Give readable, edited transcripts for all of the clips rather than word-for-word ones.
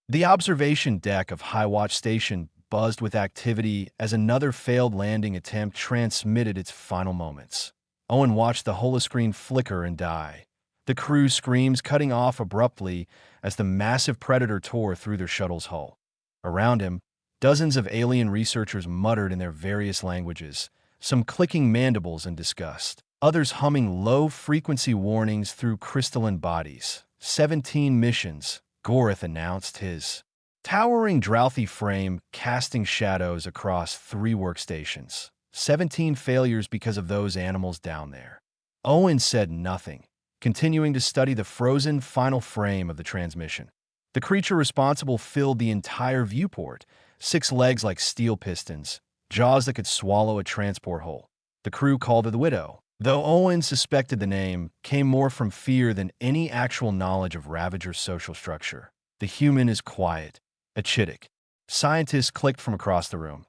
The observation deck of High Watch Station buzzed with activity as another failed landing attempt transmitted its final moments. Owen watched the holoscreen flicker and die. The crew screams cutting off abruptly as the massive predator tore through their shuttle's hull. Around him, dozens of alien researchers muttered in their various languages, some clicking mandibles in disgust, others humming low-frequency warnings through crystalline bodies. 17 missions, Goreth announced, his towering drouthy frame casting shadows across 3 workstations. 17 failures because of those animals down there. Owen said nothing, continuing to study the frozen final frame of the transmission. The creature responsible filled the entire viewport, 6 legs like steel pistons, jaws that could swallow a transport hull. The crew called her the Widow, though Owen suspected the name came more from fear than any actual knowledge of Ravager's social structure. The human is quiet, acidic. Scientists clicked from across the room.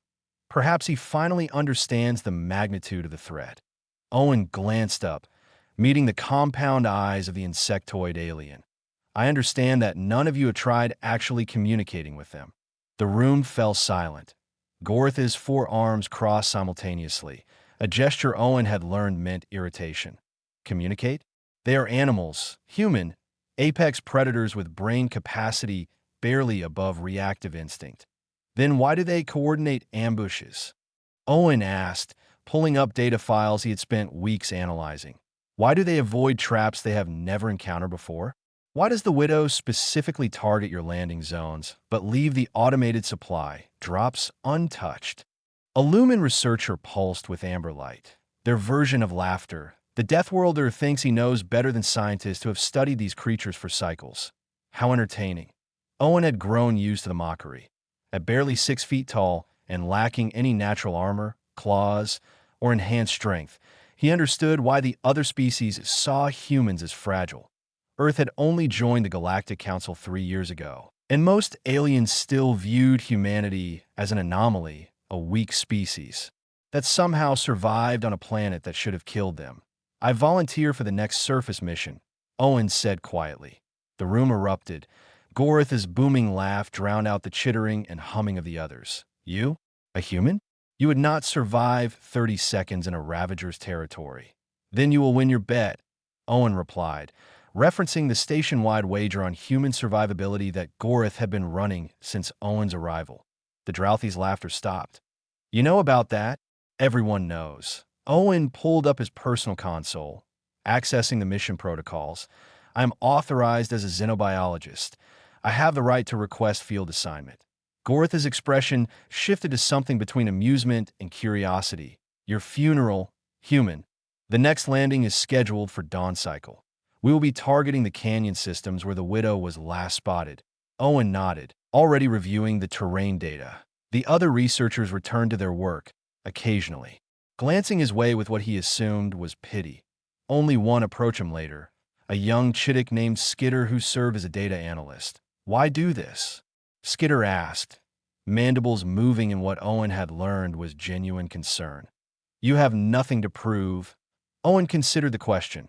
Perhaps he finally understands the magnitude of the threat. Owen glanced up, meeting the compound eyes of the insectoid alien. I understand that none of you have tried actually communicating with them. The room fell silent. Goreth's 4 arms crossed simultaneously, a gesture Owen had learned meant irritation. Communicate? They are animals, human, apex predators with brain capacity barely above reactive instinct. Then why do they coordinate ambushes? Owen asked, pulling up data files he had spent weeks analyzing. Why do they avoid traps they have never encountered before? Why does the Widow specifically target your landing zones, but leave the automated supply drops untouched? A Lumen researcher pulsed with amber light. Their version of laughter. The Deathworlder thinks he knows better than scientists who have studied these creatures for cycles. How entertaining. Owen had grown used to the mockery. At barely 6 feet tall and lacking any natural armor, claws, or enhanced strength, he understood why the other species saw humans as fragile. Earth had only joined the Galactic Council 3 years ago, and most aliens still viewed humanity as an anomaly, a weak species, that somehow survived on a planet that should have killed them. I volunteer for the next surface mission, Owen said quietly. The room erupted. Goreth's booming laugh drowned out the chittering and humming of the others. You? A human? You would not survive 30 seconds in a Ravager's territory. Then you will win your bet, Owen replied, referencing the station-wide wager on human survivability that Goreth had been running since Owen's arrival. The Drouthy's laughter stopped. You know about that? Everyone knows. Owen pulled up his personal console, accessing the mission protocols. I am authorized as a xenobiologist. I have the right to request field assignment. Goreth's expression shifted to something between amusement and curiosity. Your funeral, human. The next landing is scheduled for dawn cycle. We will be targeting the canyon systems where the Widow was last spotted. Owen nodded, already reviewing the terrain data. The other researchers returned to their work, occasionally, glancing his way with what he assumed was pity. Only one approached him later, a young Chittick named Skitter who served as a data analyst. Why do this? Skitter asked, mandibles moving in what Owen had learned was genuine concern. You have nothing to prove. Owen considered the question.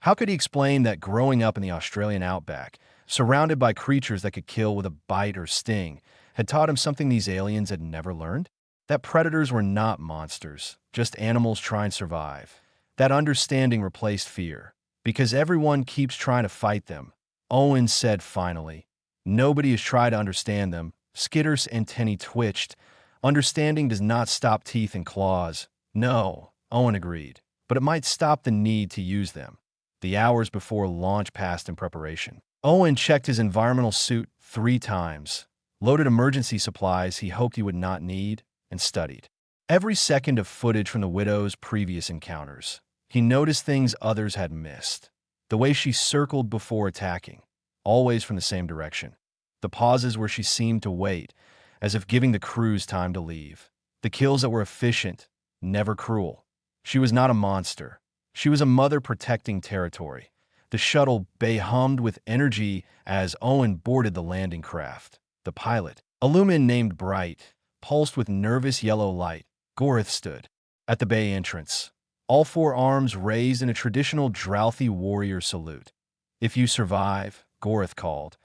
How could he explain that growing up in the Australian outback, surrounded by creatures that could kill with a bite or sting, had taught him something these aliens had never learned? That predators were not monsters, just animals trying to survive. That understanding replaced fear, because everyone keeps trying to fight them. Owen said finally. Nobody has tried to understand them. Skitter's antennae twitched. Understanding does not stop teeth and claws. No, Owen agreed, but it might stop the need to use them. The hours before launch passed in preparation. Owen checked his environmental suit 3 times, loaded emergency supplies he hoped he would not need, and studied every second of footage from the Widow's previous encounters. He noticed things others had missed. The way she circled before attacking, always from the same direction. The pauses where she seemed to wait, as if giving the crews time to leave. The kills that were efficient, never cruel. She was not a monster. She was a mother protecting territory. The shuttle bay hummed with energy as Owen boarded the landing craft. The pilot, a Lumen named Bright, pulsed with nervous yellow light. Goreth stood at the bay entrance, all 4 arms raised in a traditional drouthy warrior salute. If you survive, Goreth called,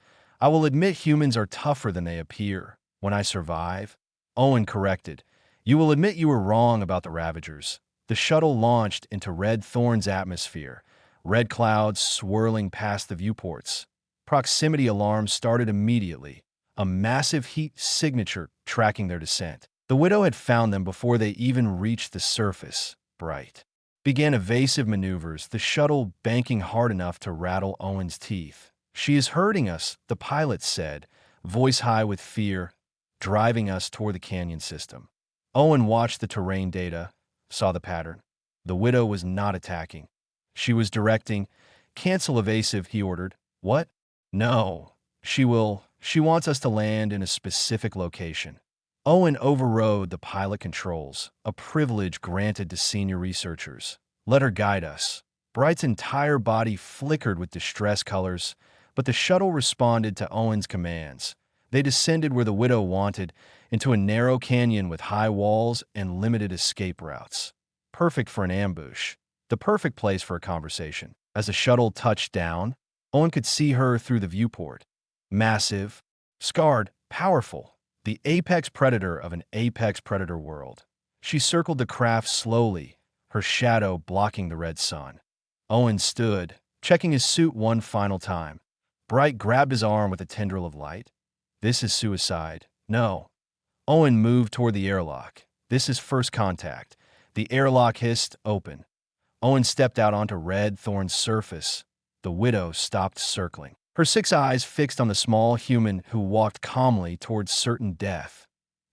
I will admit humans are tougher than they appear. When I survive, Owen corrected. You will admit you were wrong about the Ravagers. The shuttle launched into Red Thorn's atmosphere, red clouds swirling past the viewports. Proximity alarms started immediately, a massive heat signature tracking their descent. The Widow had found them before they even reached the surface. Bright began evasive maneuvers, the shuttle banking hard enough to rattle Owen's teeth. She is hurting us, the pilot said, voice high with fear, driving us toward the canyon system. Owen watched the terrain data, saw the pattern. The Widow was not attacking. She was directing. Cancel evasive, he ordered. What? No. She wants us to land in a specific location. Owen overrode the pilot controls, a privilege granted to senior researchers. Let her guide us. Bright's entire body flickered with distress colors, but the shuttle responded to Owen's commands. They descended where the Widow wanted, into a narrow canyon with high walls and limited escape routes. Perfect for an ambush. The perfect place for a conversation. As the shuttle touched down, Owen could see her through the viewport. Massive, scarred, powerful. The apex predator of an apex predator world. She circled the craft slowly, her shadow blocking the red sun. Owen stood, checking his suit one final time. Bright grabbed his arm with a tendril of light. This is suicide. No. Owen moved toward the airlock. This is first contact. The airlock hissed open. Owen stepped out onto Red Thorn's surface. The Widow stopped circling, her 6 eyes fixed on the small human who walked calmly towards certain death.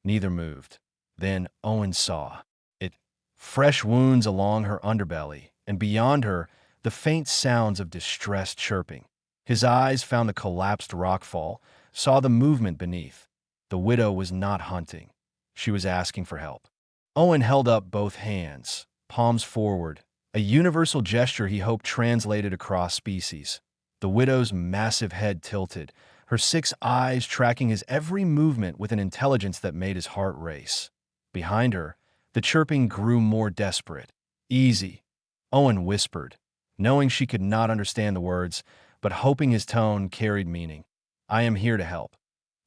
Neither moved. Then Owen saw it. Fresh wounds along her underbelly, and beyond her, the faint sounds of distressed chirping. His eyes found the collapsed rockfall, saw the movement beneath. The Widow was not hunting. She was asking for help. Owen held up both hands, palms forward, a universal gesture he hoped translated across species. The Widow's massive head tilted, her 6 eyes tracking his every movement with an intelligence that made his heart race. Behind her, the chirping grew more desperate. Easy, Owen whispered, knowing she could not understand the words, but hoping his tone carried meaning. I am here to help.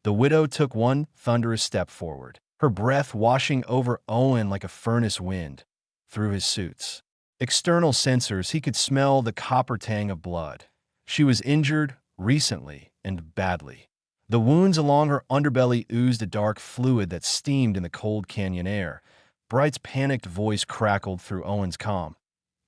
The Widow took one thunderous step forward, her breath washing over Owen like a furnace wind. Through his suits, external sensors, he could smell the copper tang of blood. She was injured recently and badly. The wounds along her underbelly oozed a dark fluid that steamed in the cold canyon air. Bright's panicked voice crackled through Owen's comm.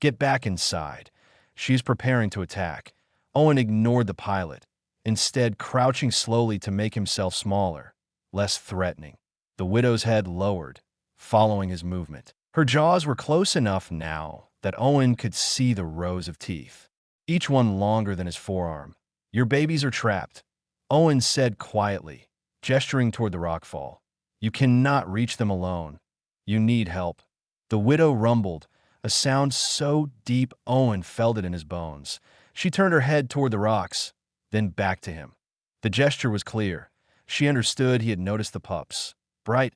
Get back inside. She's preparing to attack. Owen ignored the pilot, instead crouching slowly to make himself smaller, less threatening. The Widow's head lowered, following his movement. Her jaws were close enough now that Owen could see the rows of teeth, each one longer than his forearm. Your babies are trapped, Owen said quietly, gesturing toward the rockfall. You cannot reach them alone. You need help. The Widow rumbled, a sound so deep Owen felt it in his bones. She turned her head toward the rocks, then back to him. The gesture was clear. She understood he had noticed the pups. Bright.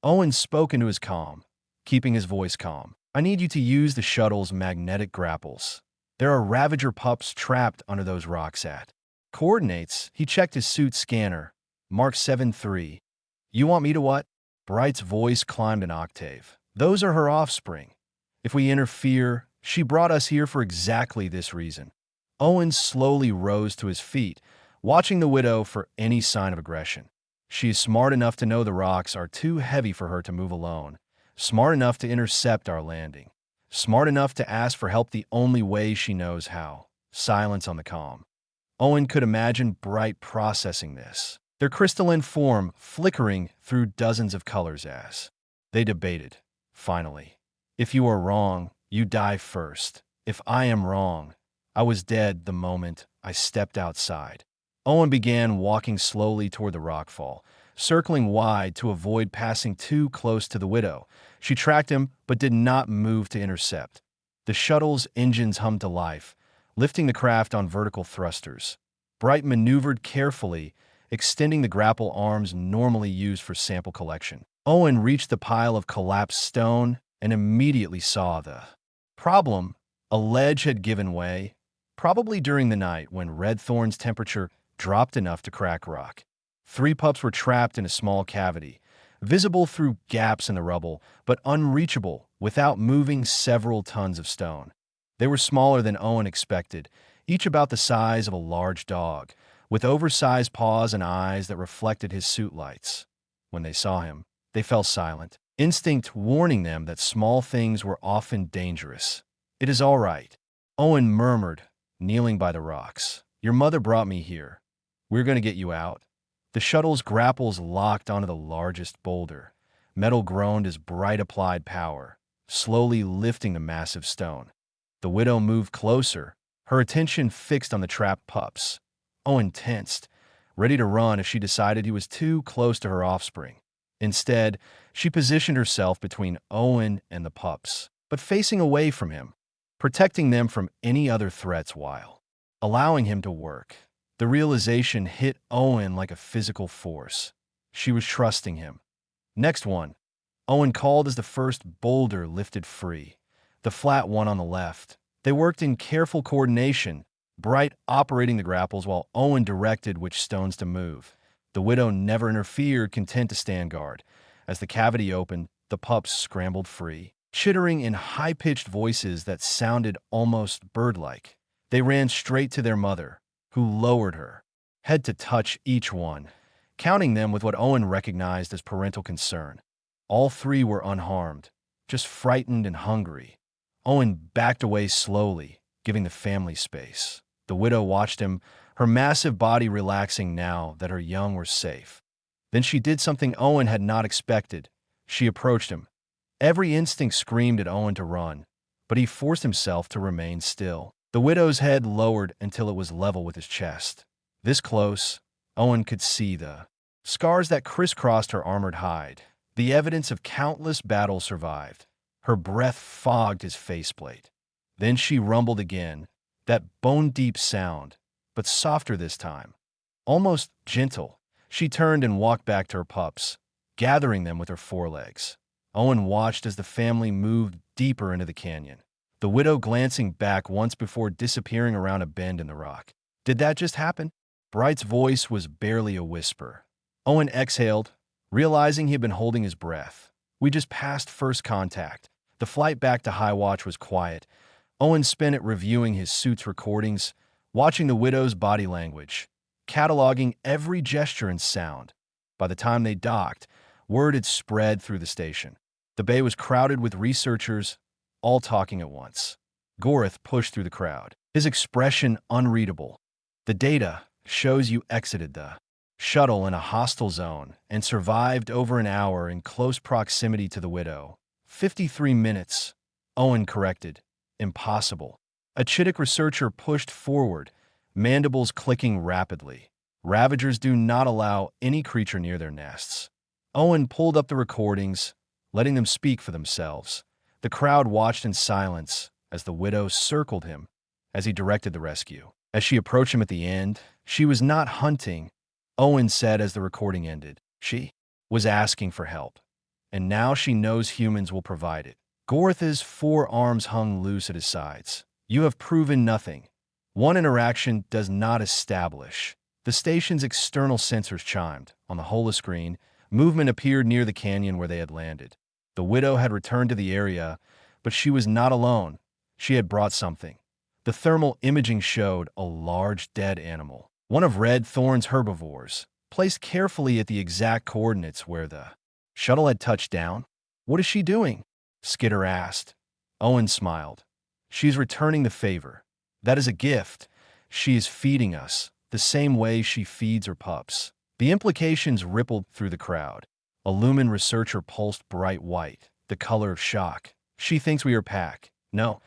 Owen spoke into his comm, keeping his voice calm. I need you to use the shuttle's magnetic grapples. There are Ravager pups trapped under those rocks at. Coordinates, he checked his suit scanner. Mark 7-3. You want me to what? Bright's voice climbed an octave. Those are her offspring. If we interfere, she brought us here for exactly this reason. Owen slowly rose to his feet, watching the Widow for any sign of aggression. She is smart enough to know the rocks are too heavy for her to move alone. Smart enough to intercept our landing. Smart enough to ask for help the only way she knows how. Silence on the comm. Owen could imagine Bright processing this, their crystalline form flickering through dozens of colors as they debated. Finally, if you are wrong, you die first. If I am wrong, I was dead the moment I stepped outside. Owen began walking slowly toward the rockfall, circling wide to avoid passing too close to the Widow. She tracked him, but did not move to intercept. The shuttle's engines hummed to life, lifting the craft on vertical thrusters. Bright maneuvered carefully, extending the grapple arms normally used for sample collection. Owen reached the pile of collapsed stone and immediately saw the problem. A ledge had given way, probably during the night when Red Thorn's temperature dropped enough to crack rock. 3 pups were trapped in a small cavity, visible through gaps in the rubble, but unreachable without moving several tons of stone. They were smaller than Owen expected, each about the size of a large dog, with oversized paws and eyes that reflected his suit lights. When they saw him, they fell silent, instinct warning them that small things were often dangerous. "It is all right," Owen murmured, kneeling by the rocks. "Your mother brought me here. We're going to get you out." The shuttle's grapples locked onto the largest boulder. Metal groaned as Bright applied power, slowly lifting the massive stone. The widow moved closer, her attention fixed on the trapped pups. Owen tensed, ready to run if she decided he was too close to her offspring. Instead, she positioned herself between Owen and the pups, but facing away from him, protecting them from any other threats while allowing him to work. The realization hit Owen like a physical force. She was trusting him. "Next one," Owen called as the first boulder lifted free, the flat one on the left. They worked in careful coordination, Bright operating the grapples while Owen directed which stones to move. The widow never interfered, content to stand guard. As the cavity opened, the pups scrambled free, chittering in high-pitched voices that sounded almost bird-like. They ran straight to their mother, who lowered her head to touch each one, counting them with what Owen recognized as parental concern. All 3 were unharmed, just frightened and hungry. Owen backed away slowly, giving the family space. The widow watched him, her massive body relaxing now that her young were safe. Then she did something Owen had not expected. She approached him. Every instinct screamed at Owen to run, but he forced himself to remain still. The widow's head lowered until it was level with his chest. This close, Owen could see the scars that crisscrossed her armored hide, the evidence of countless battles survived. Her breath fogged his faceplate. Then she rumbled again, that bone-deep sound, but softer this time, almost gentle. She turned and walked back to her pups, gathering them with her forelegs. Owen watched as the family moved deeper into the canyon, the widow glancing back once before disappearing around a bend in the rock. "Did that just happen?" Bright's voice was barely a whisper. Owen exhaled, realizing he had been holding his breath. "We just passed first contact." The flight back to High Watch was quiet. Owen spent it reviewing his suit's recordings, watching the widow's body language, cataloging every gesture and sound. By the time they docked, word had spread through the station. The bay was crowded with researchers, all talking at once. Gorith pushed through the crowd, his expression unreadable. "The data shows you exited the shuttle in a hostile zone and survived over an hour in close proximity to the widow. 53 minutes, Owen corrected. Impossible." A Chittick researcher pushed forward, mandibles clicking rapidly. "Ravagers do not allow any creature near their nests." Owen pulled up the recordings, letting them speak for themselves. The crowd watched in silence as the widow circled him as he directed the rescue. As she approached him at the end, she was not hunting, Owen said as the recording ended. She was asking for help, and now she knows humans will provide it. Gorith's 4 arms hung loose at his sides. "You have proven nothing. One interaction does not establish." The station's external sensors chimed. On the holoscreen, movement appeared near the canyon where they had landed. The widow had returned to the area, but she was not alone. She had brought something. The thermal imaging showed a large dead animal, one of Red Thorn's herbivores, placed carefully at the exact coordinates where the shuttle had touched down. "What is she doing?" Skitter asked. Owen smiled. "She's returning the favor. That is a gift. She is feeding us, the same way she feeds her pups." The implications rippled through the crowd. A Lumen researcher pulsed bright white, the color of shock. "She thinks we are pack." "No."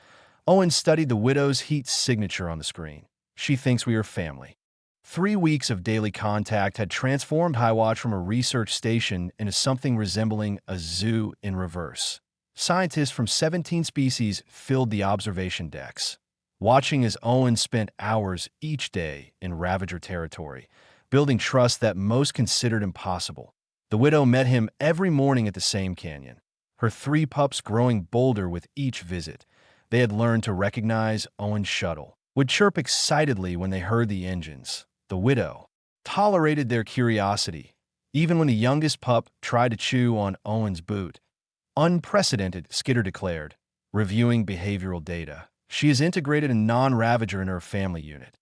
Owen studied the widow's heat signature on the screen. "She thinks we are family." 3 weeks of daily contact had transformed Highwatch from a research station into something resembling a zoo in reverse. Scientists from 17 species filled the observation decks, watching as Owen spent hours each day in Ravager territory, building trust that most considered impossible. The widow met him every morning at the same canyon, her 3 pups growing bolder with each visit. They had learned to recognize Owen's shuttle, would chirp excitedly when they heard the engines. the widow, tolerated their curiosity, even when the youngest pup tried to chew on Owen's boot. Unprecedented, Skitter declared, reviewing behavioral data. She has integrated a non-ravager in her family unit.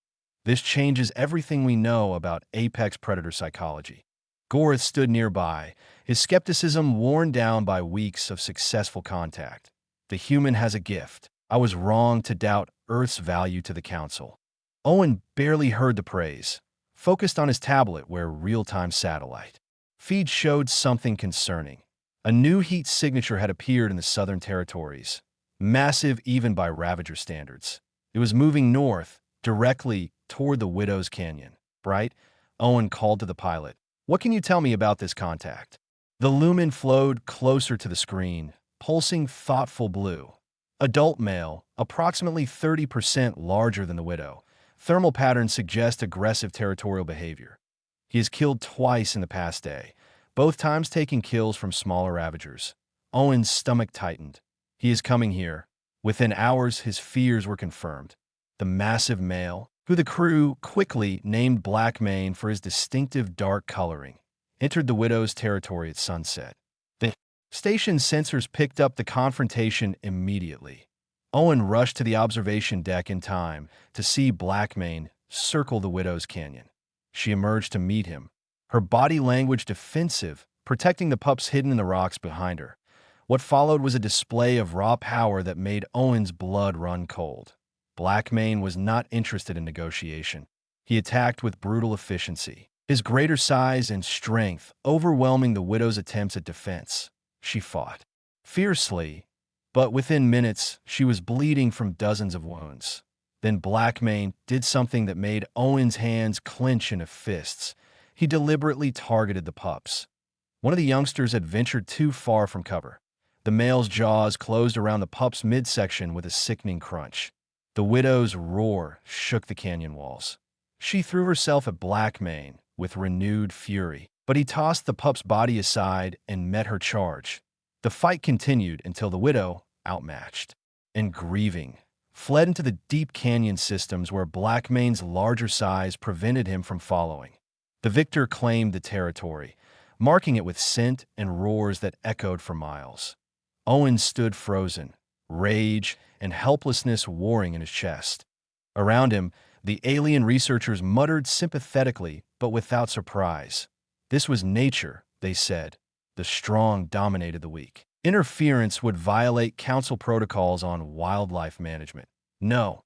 This changes everything we know about apex predator psychology. Goreth stood nearby, his skepticism worn down by weeks of successful contact. The human has a gift. I was wrong to doubt Earth's value to the Council. Owen barely heard the praise, focused on his tablet where real-time satellite feeds showed something concerning. A new heat signature had appeared in the Southern Territories, massive even by Ravager standards. It was moving north, directly toward the Widow's Canyon. Bright, Owen called to the pilot. What can you tell me about this contact? The lumen flowed closer to the screen, pulsing thoughtful blue. Adult male, approximately 30% larger than the widow. Thermal patterns suggest aggressive territorial behavior. He has killed twice in the past day, both times taking kills from smaller ravagers. Owen's stomach tightened. He is coming here. Within hours, his fears were confirmed. The massive male, who the crew quickly named Blackmane for his distinctive dark coloring, entered the widow's territory at sunset. The station's sensors picked up the confrontation immediately. Owen rushed to the observation deck in time to see Blackmane circle the widow's canyon. She emerged to meet him, her body language defensive, protecting the pups hidden in the rocks behind her. What followed was a display of raw power that made Owen's blood run cold. Blackmane was not interested in negotiation. He attacked with brutal efficiency, his greater size and strength overwhelming the widow's attempts at defense. She fought fiercely, but within minutes, she was bleeding from dozens of wounds. Then Blackmane did something that made Owen's hands clench into fists. He deliberately targeted the pups. One of the youngsters had ventured too far from cover. The male's jaws closed around the pup's midsection with a sickening crunch. The widow's roar shook the canyon walls. She threw herself at Blackmane with renewed fury, but he tossed the pup's body aside and met her charge. The fight continued until the widow, outmatched and grieving, fled into the deep canyon systems where Blackmane's larger size prevented him from following. The victor claimed the territory, marking it with scent and roars that echoed for miles. Owen stood frozen, rage and helplessness warring in his chest. Around him, the alien researchers muttered sympathetically but without surprise. This was nature, they said. The strong dominated the weak. Interference would violate council protocols on wildlife management. No.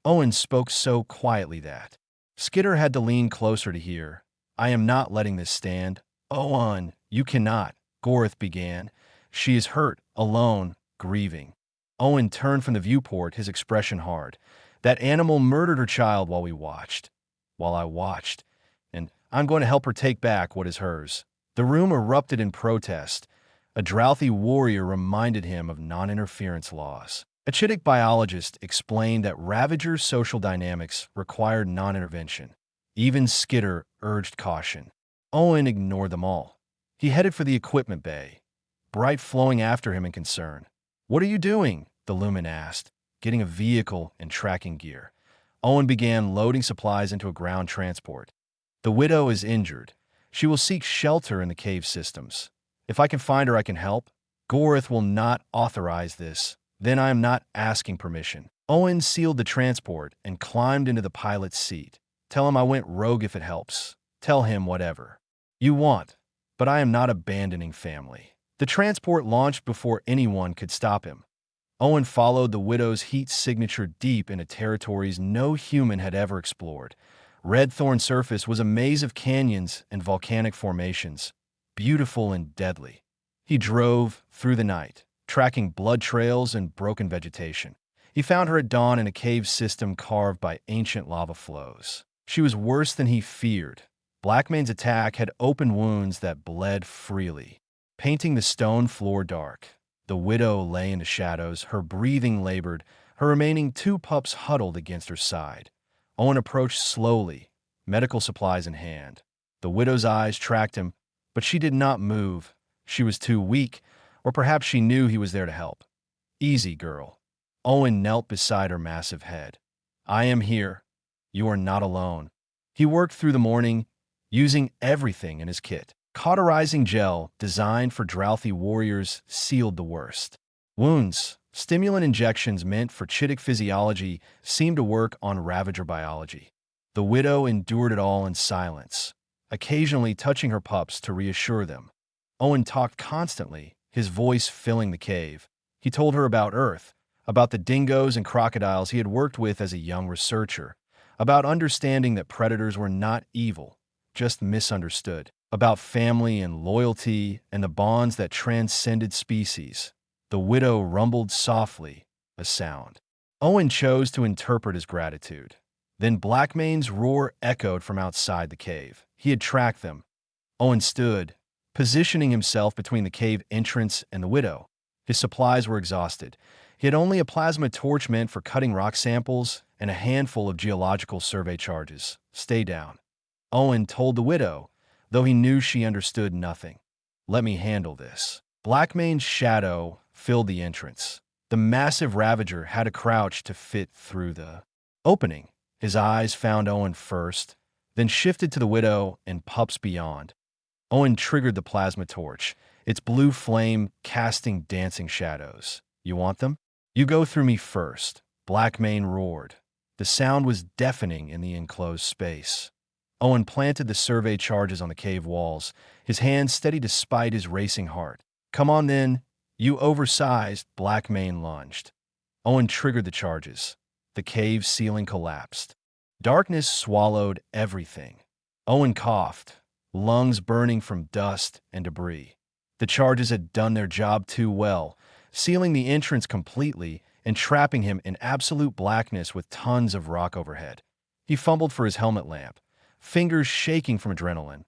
Owen spoke so quietly that Skitter had to lean closer to hear. I am not letting this stand. Owen, you cannot, Goreth began. She is hurt, alone, grieving. Owen turned from the viewport, his expression hard. That animal murdered her child while we watched. While I watched. And I'm going to help her take back what is hers. The room erupted in protest. A drouthy warrior reminded him of non-interference laws. A Chitic biologist explained that Ravager's social dynamics required non-intervention. Even Skitter urged caution. Owen ignored them all. He headed for the equipment bay, Bright flowing after him in concern. What are you doing? The Lumen asked, getting a vehicle and tracking gear. Owen began loading supplies into a ground transport. The widow is injured. She will seek shelter in the cave systems. If I can find her, I can help. Goreth will not authorize this. Then I am not asking permission. Owen sealed the transport and climbed into the pilot's seat. Tell him I went rogue if it helps. Tell him whatever you want, but I am not abandoning family. The transport launched before anyone could stop him. Owen followed the widow's heat signature deep into territories no human had ever explored. Red Thorn Surface was a maze of canyons and volcanic formations, beautiful and deadly. He drove through the night, tracking blood trails and broken vegetation. He found her at dawn in a cave system carved by ancient lava flows. She was worse than he feared. Blackmane's attack had open wounds that bled freely, painting the stone floor dark. The widow lay in the shadows, her breathing labored, her remaining two pups huddled against her side. Owen approached slowly, medical supplies in hand. The widow's eyes tracked him, but she did not move. She was too weak, or perhaps she knew he was there to help. Easy, girl. Owen knelt beside her massive head. I am here. You are not alone. He worked through the morning, using everything in his kit. Cauterizing gel, designed for drouthy warriors, sealed the worst. Wounds, stimulant injections meant for chitic physiology, seemed to work on Ravager biology. The widow endured it all in silence, occasionally touching her pups to reassure them. Owen talked constantly, his voice filling the cave. He told her about Earth, about the dingoes and crocodiles he had worked with as a young researcher, about understanding that predators were not evil, just misunderstood, about family and loyalty and the bonds that transcended species. The widow rumbled softly, a sound. Owen chose to interpret his gratitude. Then Blackmane's roar echoed from outside the cave. He had tracked them. Owen stood, positioning himself between the cave entrance and the widow. His supplies were exhausted. He had only a plasma torch meant for cutting rock samples and a handful of geological survey charges. Stay down, Owen told the widow, though he knew she understood nothing. Let me handle this. Blackmane's shadow filled the entrance. The massive Ravager had to crouch to fit through the opening. His eyes found Owen first, then shifted to the widow and pups beyond. Owen triggered the plasma torch, its blue flame casting dancing shadows. You want them? You go through me first, Blackmane roared. The sound was deafening in the enclosed space. Owen planted the survey charges on the cave walls, his hands steady despite his racing heart. Come on then, you oversized, Blackmane lunged. Owen triggered the charges. The cave ceiling collapsed. Darkness swallowed everything. Owen coughed, lungs burning from dust and debris. The charges had done their job too well, sealing the entrance completely and trapping him in absolute blackness with tons of rock overhead. He fumbled for his helmet lamp, fingers shaking from adrenaline.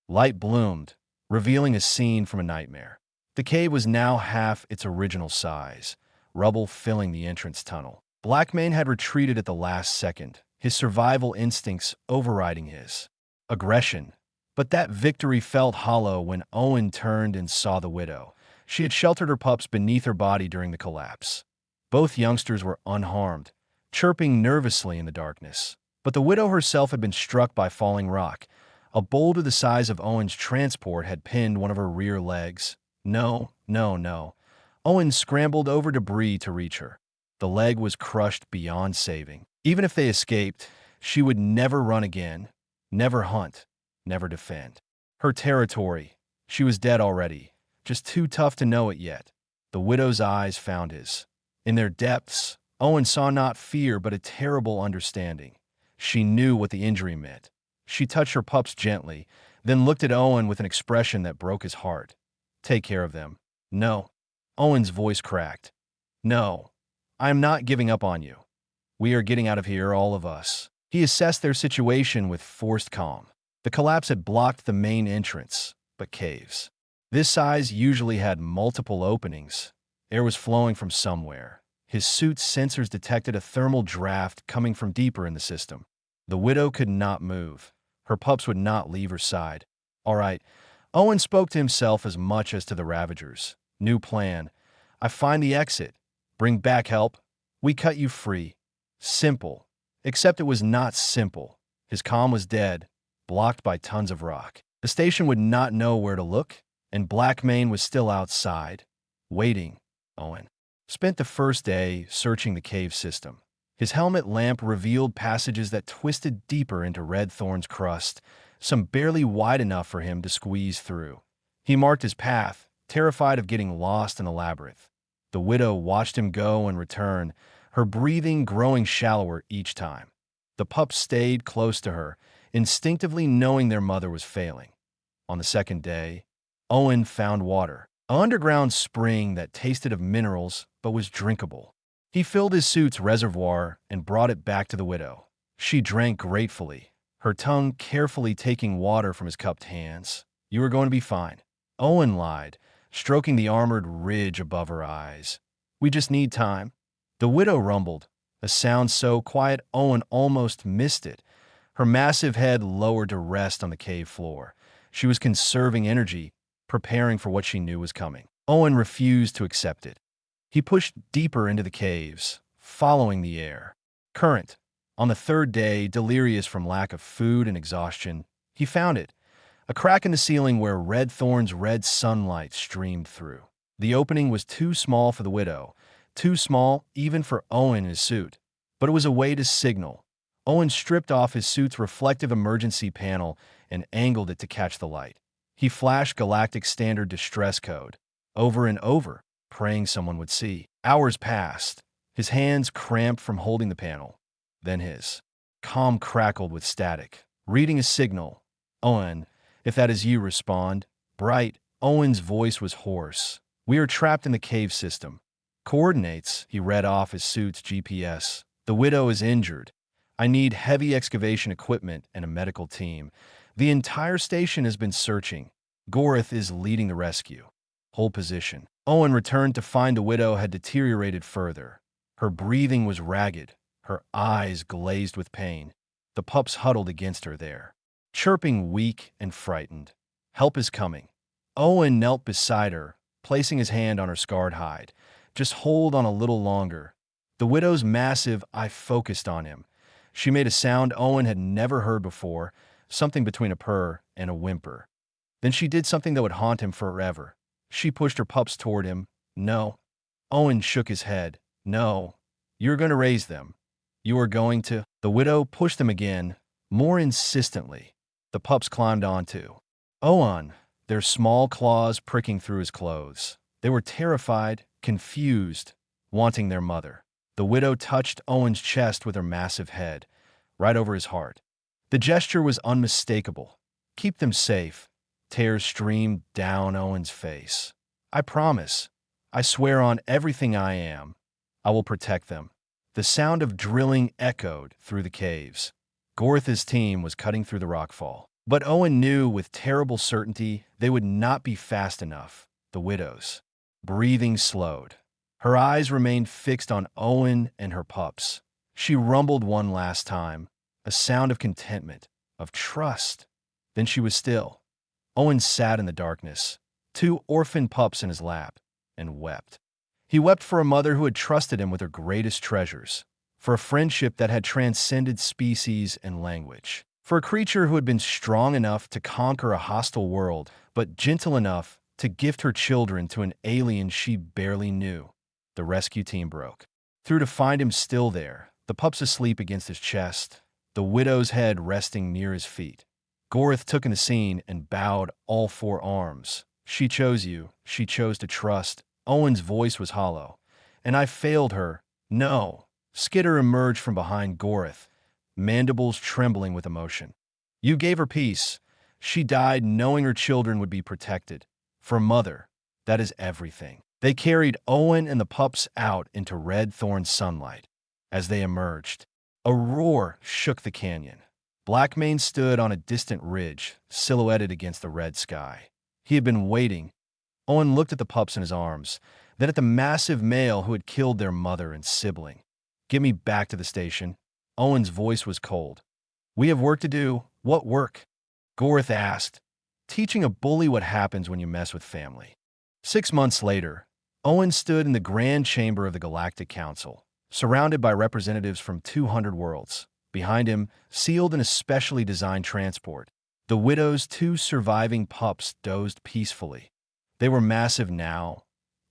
Light bloomed, revealing a scene from a nightmare. The cave was now half its original size, rubble filling the entrance tunnel. Blackmane had retreated at the last second, his survival instincts overriding his aggression. But that victory felt hollow when Owen turned and saw the widow. She had sheltered her pups beneath her body during the collapse. Both youngsters were unharmed, chirping nervously in the darkness. But the widow herself had been struck by falling rock. A boulder the size of Owen's transport had pinned one of her rear legs. No, no, no. Owen scrambled over debris to reach her. The leg was crushed beyond saving. Even if they escaped, she would never run again, never hunt, never defend. Her territory. She was dead already, just too tough to know it yet. The widow's eyes found his. In their depths, Owen saw not fear but a terrible understanding. She knew what the injury meant. She touched her pups gently, then looked at Owen with an expression that broke his heart. Take care of them. No. Owen's voice cracked. No. I am not giving up on you. We are getting out of here, all of us. He assessed their situation with forced calm. The collapse had blocked the main entrance, but caves this size usually had multiple openings. Air was flowing from somewhere. His suit's sensors detected a thermal draft coming from deeper in the system. The widow could not move. Her pups would not leave her side. All right. Owen spoke to himself as much as to the Ravagers. New plan. I find the exit. Bring back help. We cut you free. Simple. Except it was not simple. His comm was dead, blocked by tons of rock. The station would not know where to look, and Blackmane was still outside, waiting. Owen spent the first day searching the cave system. His helmet lamp revealed passages that twisted deeper into Red Thorn's crust, some barely wide enough for him to squeeze through. He marked his path, terrified of getting lost in the labyrinth. The widow watched him go and return, her breathing growing shallower each time. The pups stayed close to her, instinctively knowing their mother was failing. On the second day, Owen found water, an underground spring that tasted of minerals but was drinkable. He filled his suit's reservoir and brought it back to the widow. She drank gratefully, her tongue carefully taking water from his cupped hands. You are going to be fine, Owen lied, stroking the armored ridge above her eyes. We just need time. The widow rumbled, a sound so quiet Owen almost missed it. Her massive head lowered to rest on the cave floor. She was conserving energy, preparing for what she knew was coming. Owen refused to accept it. He pushed deeper into the caves, following the air current. On the third day, delirious from lack of food and exhaustion, he found it, a crack in the ceiling where Red Thorn's red sunlight streamed through. The opening was too small for the widow, too small even for Owen in his suit, but it was a way to signal. Owen stripped off his suit's reflective emergency panel and angled it to catch the light. He flashed Galactic Standard Distress Code over and over, praying someone would see. Hours passed, his hands cramped from holding the panel. Then his comm crackled with static, reading a signal. Owen, if that is you, respond. Bright. Owen's voice was hoarse. We are trapped in the cave system. Coordinates, he read off his suit's GPS. The widow is injured. I need heavy excavation equipment and a medical team. The entire station has been searching. Gorith is leading the rescue. Hold position. Owen returned to find the widow had deteriorated further. Her breathing was ragged, her eyes glazed with pain. The pups huddled against her there, chirping weak and frightened. Help is coming. Owen knelt beside her, placing his hand on her scarred hide. Just hold on a little longer. The widow's massive eye focused on him. She made a sound Owen had never heard before, something between a purr and a whimper. Then she did something that would haunt him forever. She pushed her pups toward him. No. Owen shook his head. No. You're going to raise them. You are going to. The widow pushed them again, more insistently. The pups climbed onto Owen, their small claws pricking through his clothes. They were terrified, confused, wanting their mother. The widow touched Owen's chest with her massive head, right over his heart. The gesture was unmistakable. Keep them safe. Tears streamed down Owen's face. I promise. I swear on everything I am. I will protect them. The sound of drilling echoed through the caves. Gorith's team was cutting through the rockfall. But Owen knew with terrible certainty they would not be fast enough. The widow's breathing slowed. Her eyes remained fixed on Owen and her pups. She rumbled one last time, a sound of contentment, of trust. Then she was still. Owen sat in the darkness, 2 orphan pups in his lap, and wept. He wept for a mother who had trusted him with her greatest treasures, for a friendship that had transcended species and language, for a creature who had been strong enough to conquer a hostile world, but gentle enough to gift her children to an alien she barely knew. The rescue team broke through to find him still there, the pups asleep against his chest, the widow's head resting near his feet. Gorith took in the scene and bowed all 4 arms. She chose you. She chose to trust. Owen's voice was hollow. And I failed her. No. Skitter emerged from behind Gorith, mandibles trembling with emotion. You gave her peace. She died knowing her children would be protected. For a mother, that is everything. They carried Owen and the pups out into red thorn sunlight. As they emerged, a roar shook the canyon. Blackmane stood on a distant ridge, silhouetted against the red sky. He had been waiting. Owen looked at the pups in his arms, then at the massive male who had killed their mother and sibling. Get me back to the station. Owen's voice was cold. We have work to do. What work? Gorith asked. Teaching a bully what happens when you mess with family. 6 months later, Owen stood in the grand chamber of the Galactic Council, surrounded by representatives from 200 worlds. Behind him, sealed in a specially designed transport, the widow's 2 surviving pups dozed peacefully. They were massive now,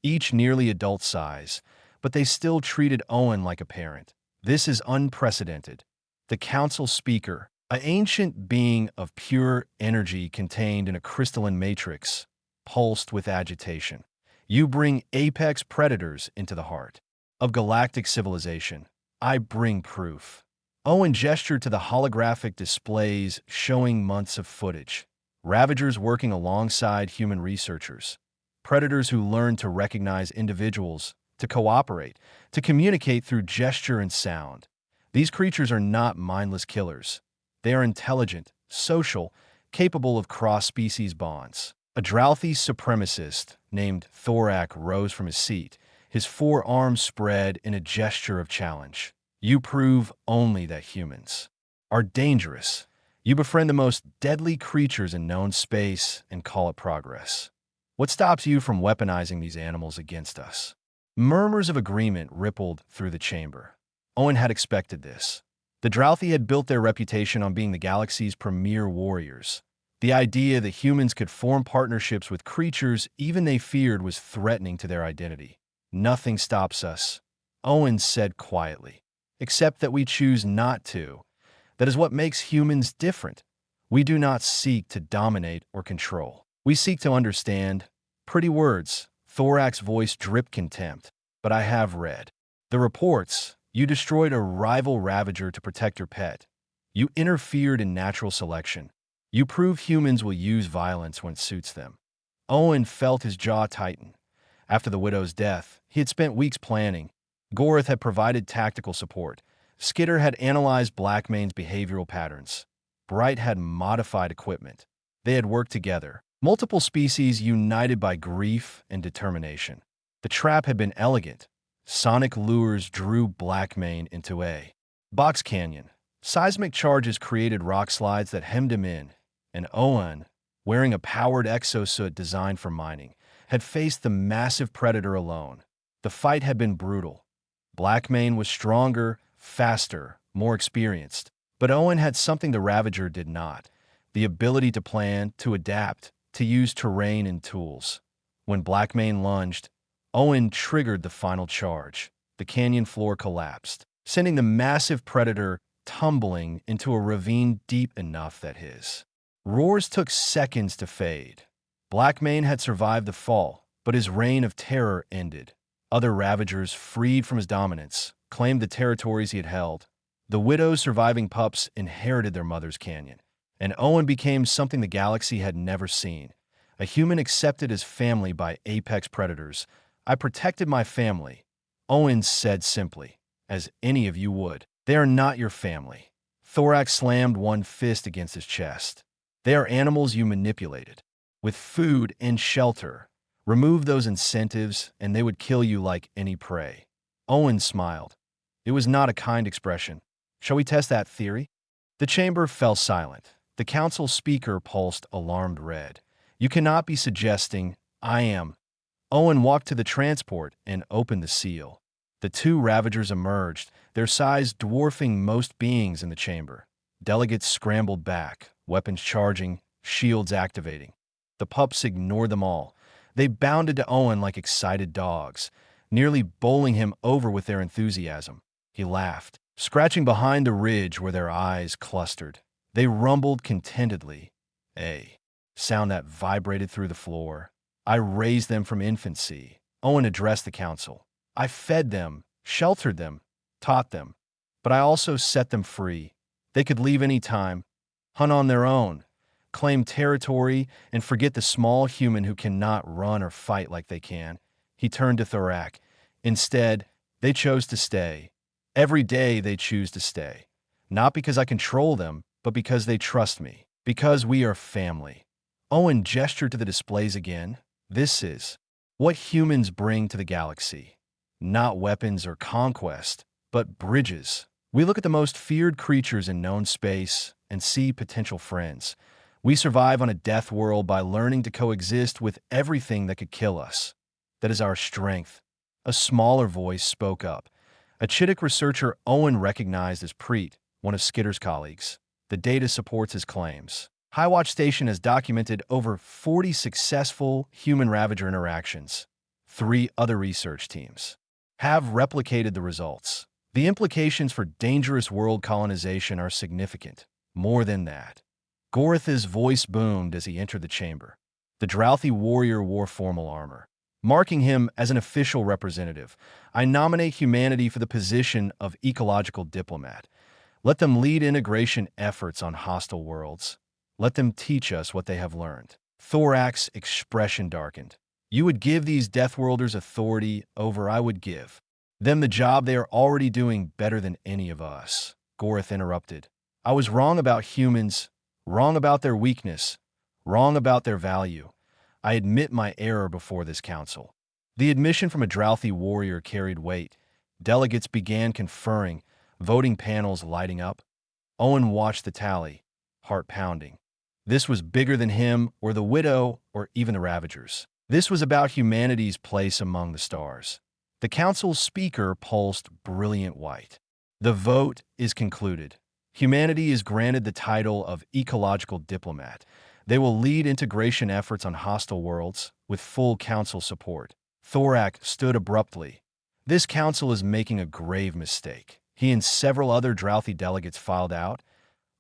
each nearly adult size, but they still treated Owen like a parent. This is unprecedented. The council speaker, an ancient being of pure energy contained in a crystalline matrix, pulsed with agitation. You bring apex predators into the heart of galactic civilization. I bring proof. Owen gestured to the holographic displays showing months of footage. Ravagers working alongside human researchers. Predators who learn to recognize individuals, to cooperate, to communicate through gesture and sound. These creatures are not mindless killers. They are intelligent, social, capable of cross-species bonds. A drouthy supremacist named Thorak rose from his seat, his 4 arms spread in a gesture of challenge. You prove only that humans are dangerous. You befriend the most deadly creatures in known space and call it progress. What stops you from weaponizing these animals against us? Murmurs of agreement rippled through the chamber. Owen had expected this. The Drouthy had built their reputation on being the galaxy's premier warriors. The idea that humans could form partnerships with creatures even they feared was threatening to their identity. "Nothing stops us," Owen said quietly, "except that we choose not to. That is what makes humans different. We do not seek to dominate or control. We seek to understand." "Pretty words." Thorak's voice dripped contempt. "But I have read the reports. You destroyed a rival Ravager to protect your pet. You interfered in natural selection. You prove humans will use violence when it suits them." Owen felt his jaw tighten. After the widow's death, he had spent weeks planning. Gorath had provided tactical support. Skitter had analyzed Blackmane's behavioral patterns. Bright had modified equipment. They had worked together, multiple species united by grief and determination. The trap had been elegant. Sonic lures drew Blackmane into a box canyon. Seismic charges created rock slides that hemmed him in, and Owen, wearing a powered exosuit designed for mining, had faced the massive predator alone. The fight had been brutal. Blackmane was stronger, faster, more experienced. But Owen had something the Ravager did not: the ability to plan, to adapt, to use terrain and tools. When Blackmane lunged, Owen triggered the final charge. The canyon floor collapsed, sending the massive predator tumbling into a ravine deep enough that his roars took seconds to fade. Blackmane had survived the fall, but his reign of terror ended. Other Ravagers, freed from his dominance, claimed the territories he had held. The widow's surviving pups inherited their mother's canyon, and Owen became something the galaxy had never seen: a human accepted as family by apex predators. "I protected my family," Owen said simply, "as any of you would. They are not your family." Thorak slammed one fist against his chest. "They are animals you manipulated with food and shelter. Remove those incentives, and they would kill you like any prey." Owen smiled. It was not a kind expression. "Shall we test that theory?" The chamber fell silent. The council speaker pulsed alarmed red. "You cannot be suggesting I am." Owen walked to the transport and opened the seal. The two Ravagers emerged, their size dwarfing most beings in the chamber. Delegates scrambled back, weapons charging, shields activating. The pups ignored them all. They bounded to Owen like excited dogs, nearly bowling him over with their enthusiasm. He laughed, scratching behind the ridge where their eyes clustered. They rumbled contentedly, a sound that vibrated through the floor. "I raised them from infancy." Owen addressed the council. "I fed them, sheltered them, taught them. But I also set them free. They could leave any time, hunt on their own, claim territory, and forget the small human who cannot run or fight like they can." He turned to Thorak. "Instead, they chose to stay. Every day they choose to stay. Not because I control them, but because they trust me. Because we are family." Owen gestured to the displays again. "This is what humans bring to the galaxy. Not weapons or conquest, but bridges. We look at the most feared creatures in known space and see potential friends. We survive on a death world by learning to coexist with everything that could kill us. That is our strength." A smaller voice spoke up. A Chittick researcher Owen recognized as Preet, one of Skitter's colleagues. The data supports his claims. Highwatch Station has documented over 40 successful human-Ravager interactions. 3 other research teams have replicated the results. The implications for dangerous world colonization are significant. More than that. Gorath's voice boomed as he entered the chamber. The Drouthy warrior wore formal armor, marking him as an official representative. "I nominate humanity for the position of ecological diplomat. Let them lead integration efforts on hostile worlds. Let them teach us what they have learned." Thorak's expression darkened. "You would give these Deathworlders authority over I would give them the job they are already doing better than any of us." Gorath interrupted. "I was wrong about humans, wrong about their weakness, wrong about their value. I admit my error before this council." The admission from a Drouthy warrior carried weight. Delegates began conferring, voting panels lighting up. Owen watched the tally, heart pounding. This was bigger than him or the widow or even the Ravagers. This was about humanity's place among the stars. The council's speaker pulsed brilliant white. The vote is concluded. Humanity is granted the title of ecological diplomat. They will lead integration efforts on hostile worlds with full council support. Thorak stood abruptly. This council is making a grave mistake. He and several other drouthy delegates filed out.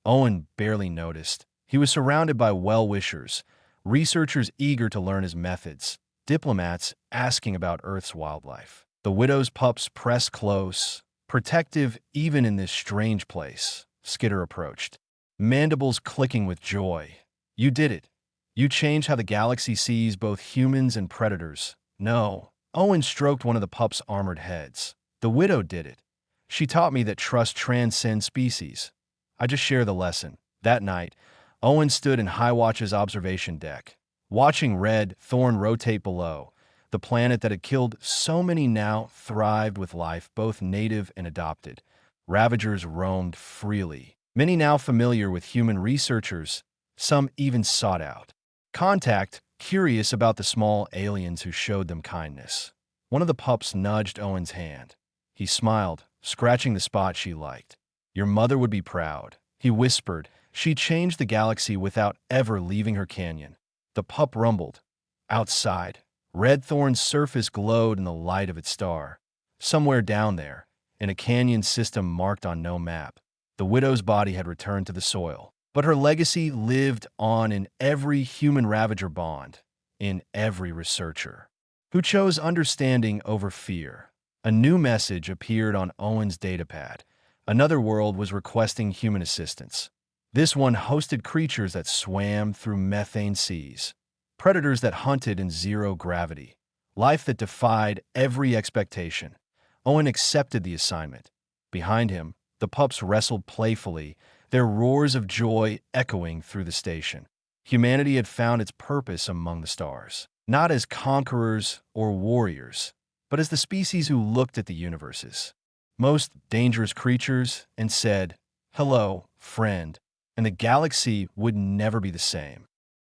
Owen barely noticed. He was surrounded by well-wishers, researchers eager to learn his methods, diplomats asking about Earth's wildlife. The widow's pups pressed close, protective even in this strange place. Skitter approached, mandibles clicking with joy. You did it. You changed how the galaxy sees both humans and predators. No. Owen stroked one of the pup's armored heads. The widow did it. She taught me that trust transcends species. I just share the lesson. That night, Owen stood in Highwatch's observation deck, watching Red Thorn rotate below. The planet that had killed so many now thrived with life, both native and adopted. Ravagers roamed freely, many now familiar with human researchers, some even sought out contact, curious about the small aliens who showed them kindness. One of the pups nudged Owen's hand. He smiled, scratching the spot she liked. Your mother would be proud, he whispered. She changed the galaxy without ever leaving her canyon. The pup rumbled. Outside, Red Thorn's surface glowed in the light of its star. Somewhere down there, in a canyon system marked on no map, the widow's body had returned to the soil. But her legacy lived on in every human Ravager bond, in every researcher who chose understanding over fear. A new message appeared on Owen's datapad. Another world was requesting human assistance. This one hosted creatures that swam through methane seas, predators that hunted in zero gravity, life that defied every expectation. Owen accepted the assignment. Behind him, the pups wrestled playfully, their roars of joy echoing through the station. Humanity had found its purpose among the stars, not as conquerors or warriors, but as the species who looked at the universe's most dangerous creatures and said, "Hello, friend," and the galaxy would never be the same.